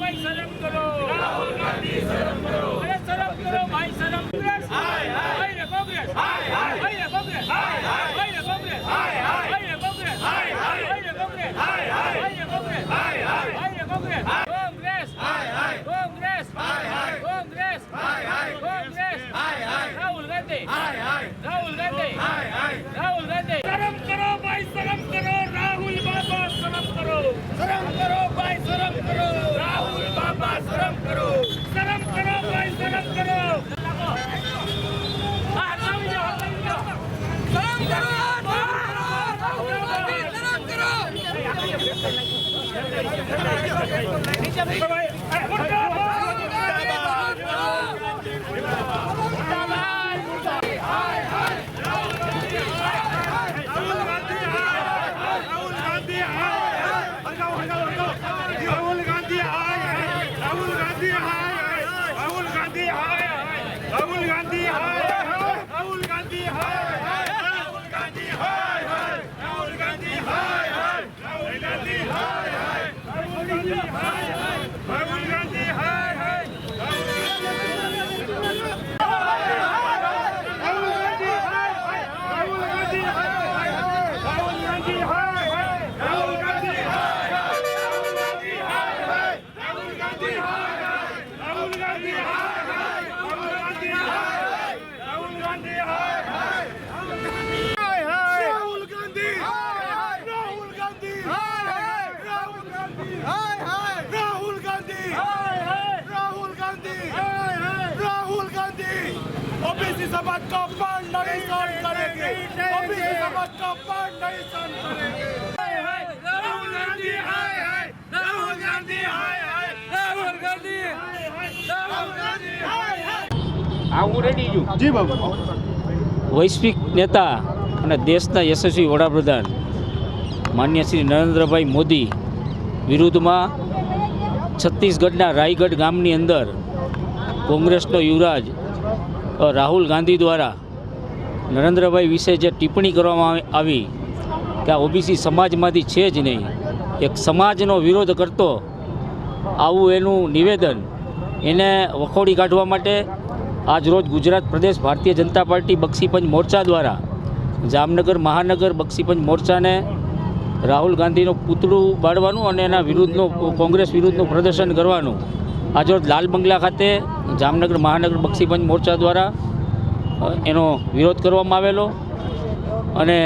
भाई शर्म करो, राहुल गांधी शर्म करो, अरे शर्म करो भाई शर्म। हाय हाय रे कांग्रेस, हाय हाय रे कांग्रेस, हाय हाय रे कांग्रेस, हाय हाय रे कांग्रेस, हाय हाय रे कांग्रेस, हाय हाय रे कांग्रेस, हाय हाय रे कांग्रेस, कांग्रेस, हाय हाय कांग्रेस, हाय हाय कांग्रेस, हाय हाय कांग्रेस, हाय हाय राहुल गांधी, हाय हाय राहुल गांधी, हाय हाय राहुल गांधी। शर्म करो भाई शर्म करो, राहुल बाबा शर्म करो, शर्म करो भाई शर्म करो, राहुल बाबा शर्म करो, शर्म करो भाई शर्म करो। शर्म करो राहुल गांधी शर्म करो। ओबीसी समाज का अपमान नहीं सहन करेंगे, ओबीसी समाज का अपमान नहीं सहन करेंगे। राहुल गांधी हाय हाय, राहुल गांधी हाय हाय, राहुल गांधी, राहुल गांधी हाय हाय। આવું રેડી છું જી બાબુ। વૈશ્વિક નેતા અને દેશના યશસ્વી વડાપ્રધાન માન્ય શ્રી નરેન્દ્રભાઈ મોદી વિરુદ્ધમાં છત્તીસગઢના રાયગઢ ગામની અંદર કોંગ્રેસનો યુવરાજ રાહુલ ગાંધી દ્વારા નરેન્દ્રભાઈ વિશે જે ટિપ્પણી કરવામાં આવી કે આ ઓબીસી સમાજમાંથી છે જ નહીં, એક સમાજનો વિરોધ કરતો આવું એનું નિવેદન એને વખોડી કાઢવા માટે આજરોજ ગુજરાત પ્રદેશ ભારતીય જનતા પાર્ટી બક્ષીપંચ મોરચા દ્વારા જામનગર મહાનગર બક્ષીપંચ મોરચાને રાહુલ ગાંધીનું પૂતળું બાળવાનું અને એના વિરુદ્ધનું કોંગ્રેસ વિરુદ્ધનું પ્રદર્શન કરવાનું આજરોજ લાલ બંગલા ખાતે જામનગર મહાનગર બક્ષીપંચ મોરચા દ્વારા એનો વિરોધ કરવામાં આવેલો અને